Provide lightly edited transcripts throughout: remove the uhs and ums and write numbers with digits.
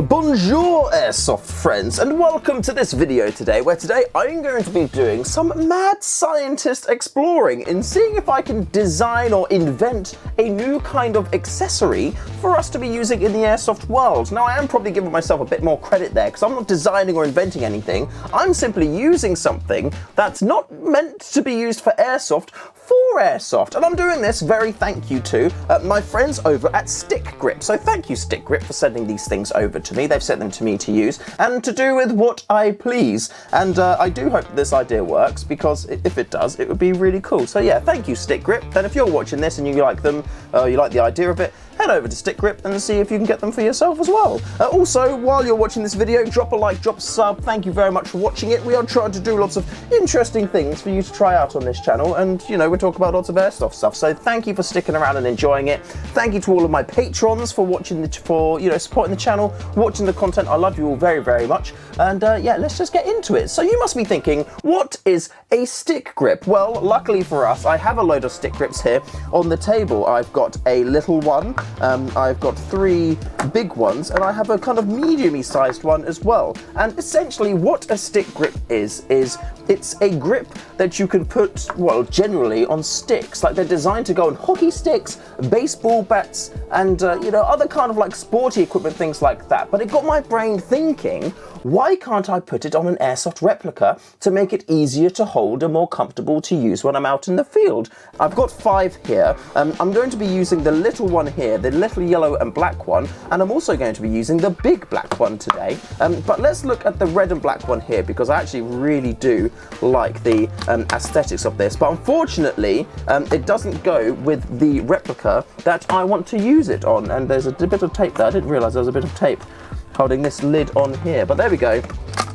Bonjour Airsoft friends, and welcome to this video today, where today I'm going to be doing some mad scientist exploring in seeing if I can design or invent a new kind of accessory for us to be using in the airsoft world. Now I am probably giving myself a bit more credit there because I'm not designing or inventing anything. I'm simply using something that's not meant to be used for airsoft for airsoft, and I'm doing this very thank you to my friends over at Stick Grip. So thank you Stick Grip for sending these things over to me. They've sent them to me to use and to do with what I please, and I do hope this idea works, because if it does, it would be really cool. So yeah, thank you Stick Grip, and if you're watching this and you like them, you like the idea of it, head over to Stick Grip and see if you can get them for yourself as well. Also, while you're watching this video, drop a like, drop a sub. Thank you very much for watching it. We are trying to do lots of interesting things for you to try out on this channel, and you know, we talk about lots of airsoft stuff. So thank you for sticking around and enjoying it. Thank you to all of my patrons for watching supporting the channel, watching the content. I love you all very, very much. And yeah, let's just get into it. So you must be thinking, what is a stick grip? Well, luckily for us, I have a load of stick grips here on the table. I've got a little one, I've got 3 big ones, and I have a kind of medium-y sized one as well. And essentially what a stick grip is it's a grip that you can put, well, generally on sticks. Like, they're designed to go on hockey sticks, baseball bats, and you know, other kind of like sporty equipment, things like that. But it got my brain thinking, why can't I put it on an airsoft replica to make it easier to hold and more comfortable to use when I'm out in the field? I've got 5 here. I'm going to be using the little one here, the little yellow and black one, and I'm also going to be using the big black one today. But let's look at the red and black one here, because I actually really do like the aesthetics of this. But unfortunately, it doesn't go with the replica that I want to use it on. And there's a bit of tape there. I didn't realize there was a bit of tape holding this lid on here, but there we go.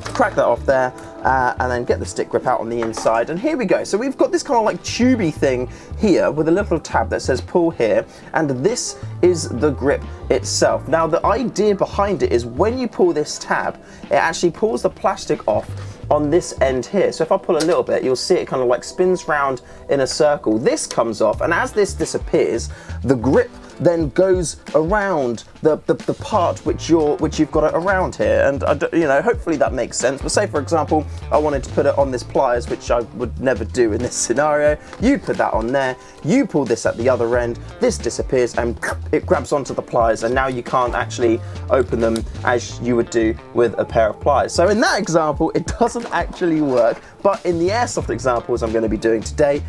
Crack that off there, and then get the stick grip out on the inside, and here we go. So we've got this kind of like tubey thing here with a little tab that says pull here, and this is the grip itself. Now the idea behind it is when you pull this tab, it actually pulls the plastic off on this end here. So if I pull a little bit, you'll see it kind of like spins round in a circle. This comes off, and as this disappears, the grip then goes around the part which you've got it around here, and you know, hopefully that makes sense. But say for example, I wanted to put it on this pliers, which I would never do in this scenario. You put that on there, you pull this at the other end, this disappears, and it grabs onto the pliers, and now you can't actually open them as you would do with a pair of pliers. So in that example, it doesn't actually work, but in the airsoft examples I'm going to be doing today,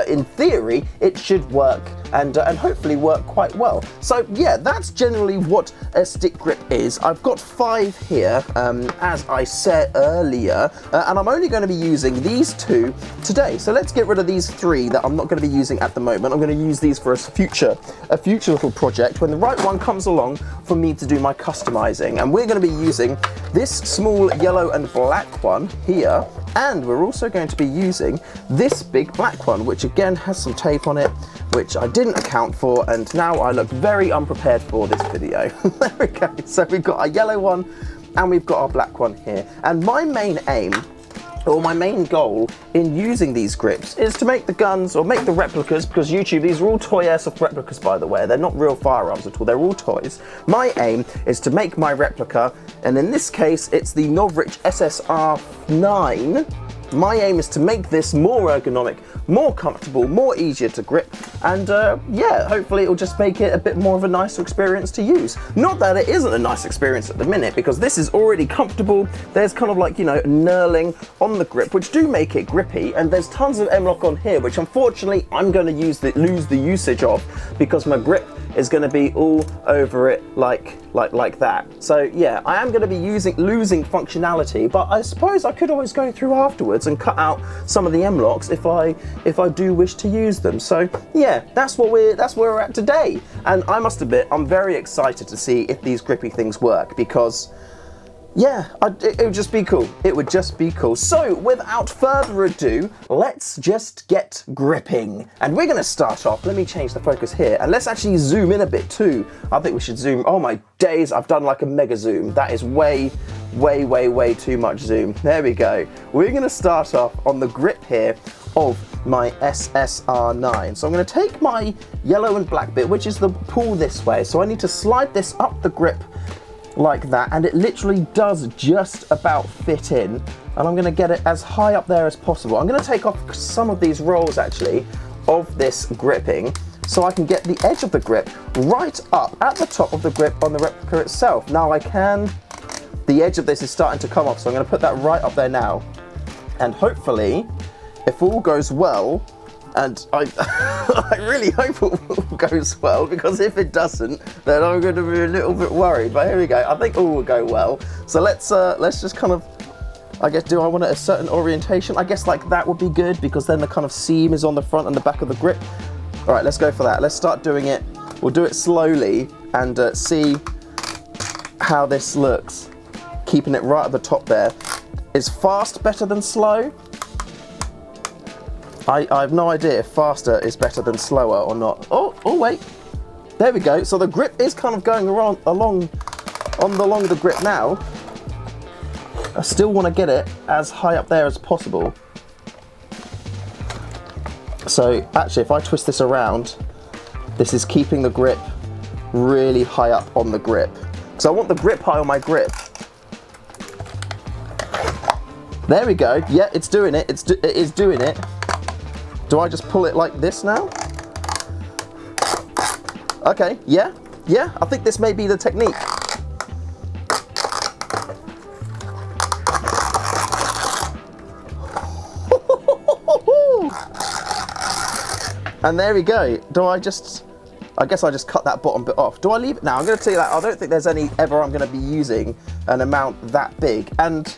in theory, it should work, and hopefully work quite well. So yeah, that's generally what a stick grip is. I've got 5 here, as I said earlier, and I'm only going to be using these 2 today. So let's get rid of these 3 that I'm not going to be using at the moment. I'm going to use these for a future little project when the right one comes along for me to do my customizing. And we're going to be using this small yellow and black one here, and we're also going to be using this big black one, which again has some tape on it, which I didn't account for, and now I look very unprepared for this video. There we go. So we've got our yellow one and we've got our black one here. And my main aim, or my main goal in using these grips, is to make the guns, or make the replicas, because YouTube, these are all toy airsoft replicas by the way, they're not real firearms at all, they're all toys. My aim is to make my replica, and in this case it's the Novrich SSR 9. My aim is to make this more ergonomic, more comfortable, more easier to grip, and yeah, hopefully it'll just make it a bit more of a nicer experience to use. Not that it isn't a nice experience at the minute, because this is already comfortable. There's kind of like, you know, knurling on the grip, which do make it grippy, and there's tons of M-lock on here, which unfortunately I'm going to lose the usage of, because my grip is going to be all over it like that. So yeah, I am going to be losing functionality, but I suppose I could always go through afterwards and cut out some of the M-locks if I do wish to use them. So yeah, that's where we're at today, and I must admit I'm very excited to see if these grippy things work, because yeah, it would just be cool. It would just be cool. So without further ado, let's just get gripping. And we're going to start off, let me change the focus here, and let's actually zoom in a bit too. I think we should zoom. Oh my days, I've done like a mega zoom. That is way too much zoom. There we go. We're going to start off on the grip here of my SSR9. So I'm going to take my yellow and black bit, which is the pull this way. So I need to slide this up the grip like that, and it literally does just about fit in. And I'm going to get it as high up there as possible. I'm going to take off some of these rolls actually of this gripping so I can get the edge of the grip right up at the top of the grip on the replica itself. Now the edge of this is starting to come off, so I'm going to put that right up there now. And hopefully, if all goes well, and I, I really hope it all goes well, because if it doesn't, then I'm going to be a little bit worried. But here we go. I think all will go well. So let's just kind of, I guess, do I want a certain orientation? I guess like that would be good, because then the kind of seam is on the front and the back of the grip. All right, let's go for that. Let's start doing it. We'll do it slowly and see how this looks. Keeping it right at the top there. Is fast better than slow? I have no idea if faster is better than slower or not. Oh wait. There we go. So the grip is kind of going along the grip now. I still want to get it as high up there as possible. So actually, if I twist this around, this is keeping the grip really high up on the grip. So I want the grip high on my grip. There we go. Yeah, it's doing it. It is doing it. Do I just pull it like this now? Okay, yeah, I think this may be the technique. And there we go. I guess I just cut that bottom bit off. Do I leave it now? I'm going to tell you that I don't think there's any ever I'm going to be using an amount that big. And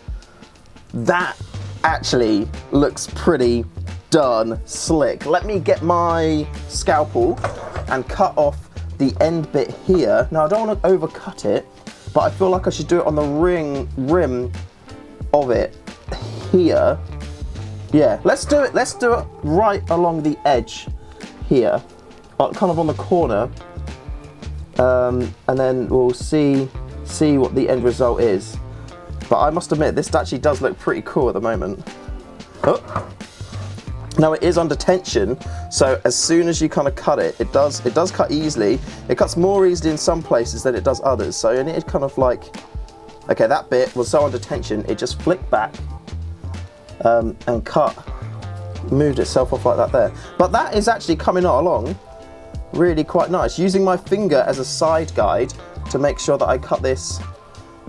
that actually looks pretty darn slick. Let me get my scalpel and cut off the end bit here. Now I don't want to overcut it, but I feel like I should do it on the rim of it here. Yeah, let's do it right along the edge here, kind of on the corner, and then we'll see what the end result is. But I must admit, this actually does look pretty cool at the moment. Oh. Now it is under tension, so as soon as you kind of cut it, it does cut easily. It cuts more easily in some places than it does others. So you need kind of like, okay, that bit was so under tension, it just flicked back and moved itself off like that there. But that is actually coming along really quite nice. Using my finger as a side guide to make sure that I cut this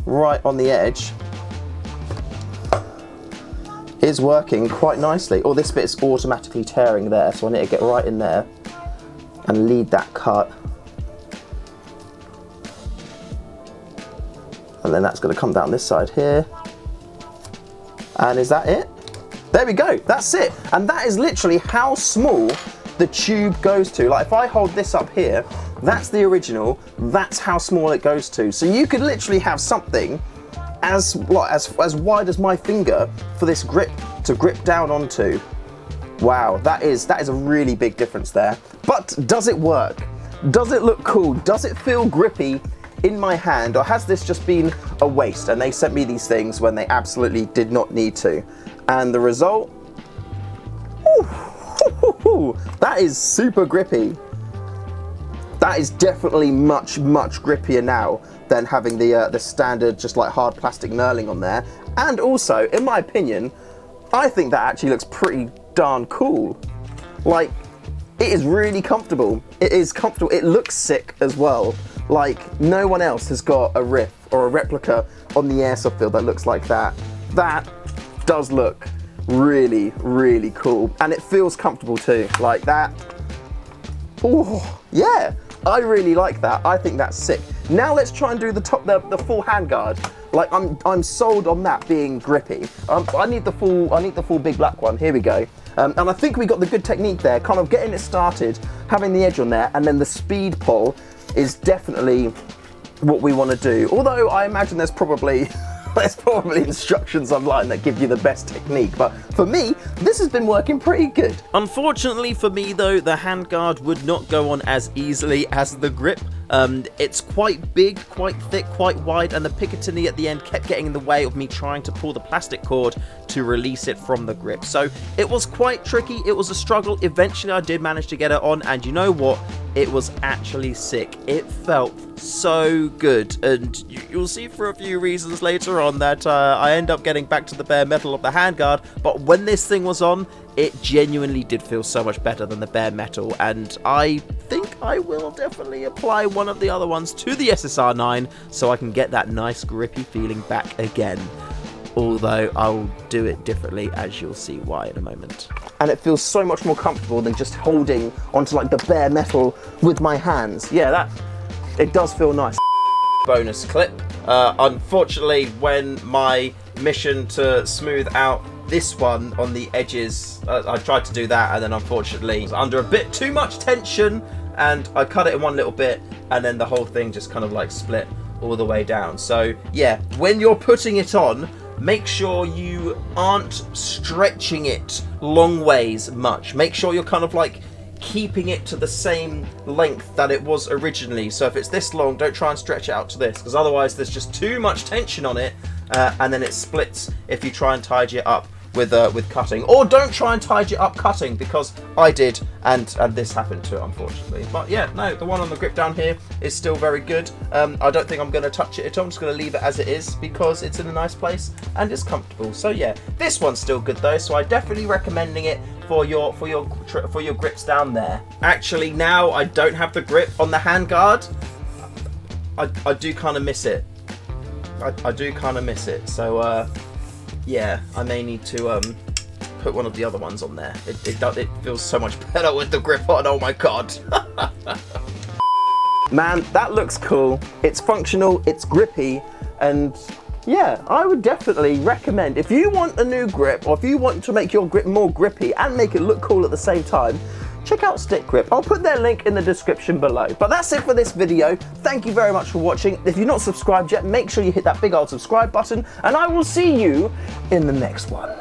right on the edge is working quite nicely. Oh, this bit is automatically tearing there, so I need to get right in there and lead that cut. And then that's going to come down this side here. And is that it? There we go, that's it. And that is literally how small the tube goes to. Like if I hold this up here, that's the original, that's how small it goes to. So you could literally have something as wide as my finger for this grip to grip down onto. Wow, that is a really big difference there. But does it work? Does it look cool? Does it feel grippy in my hand, or has this just been a waste and they sent me these things when they absolutely did not need to? And the result, that is super grippy. That is definitely much grippier now than having the standard just like hard plastic knurling on there. And also, in my opinion, I think that actually looks pretty darn cool. Like, it is really comfortable. It is comfortable. It looks sick as well. Like, no one else has got a riff or a replica on the airsoft field that looks like that. That does look really cool. And it feels comfortable too. Like that. Oh, yeah. I really like that. I think that's sick. Now let's try and do the full handguard. Like I'm sold on that being grippy. I need the full big black one. Here we go. And I think we got the good technique there, kind of getting it started, having the edge on there, and then the speed pull is definitely what we want to do. Although I imagine there's probably instructions online that give you the best technique, but for me, this has been working pretty good. Unfortunately for me though, the handguard would not go on as easily as the grip. It's quite big, quite thick, quite wide, and the Picatinny at the end kept getting in the way of me trying to pull the plastic cord to release it from the grip. So it was quite tricky, it was a struggle. Eventually I did manage to get it on, and you know what? It was actually sick. It felt so good, and you'll see for a few reasons later on that I end up getting back to the bare metal of the handguard, but when this thing was on, it genuinely did feel so much better than the bare metal, and I think I will definitely apply one of the other ones to the SSR9 so I can get that nice grippy feeling back again. Although I'll do it differently, as you'll see why in a moment. And it feels so much more comfortable than just holding onto like the bare metal with my hands. Yeah, it does feel nice. Bonus clip. Unfortunately, when my mission to smooth out this one on the edges, I tried to do that, and then unfortunately I was under a bit too much tension, and I cut it in one little bit, and then the whole thing just kind of like split all the way down. So yeah, when you're putting it on, make sure you aren't stretching it long ways much. Make sure you're kind of like keeping it to the same length that it was originally. So if it's this long, don't try and stretch it out to this, because otherwise there's just too much tension on it, and then it splits if you try and tidy it up with cutting. Or don't try and tidy it up cutting, because I did, and this happened too, unfortunately. But yeah, no, the one on the grip down here is still very good. I don't think I'm going to touch it at all. I'm just going to leave it as it is because it's in a nice place and it's comfortable. So yeah, this one's still good though, so I'm definitely recommending it for your grips down there. Actually, now I don't have the grip on the handguard, I do kind of miss it. I do kind of miss it. So yeah, I may need to put one of the other ones on there. It feels so much better with the grip on. Oh my god. Man, that looks cool. It's functional, it's grippy, and yeah, I would definitely recommend, if you want a new grip, or if you want to make your grip more grippy and make it look cool at the same time, check out Stick Grip. I'll put their link in the description below. But that's it for this video. Thank you very much for watching. If you're not subscribed yet, make sure you hit that big old subscribe button, and I will see you in the next one.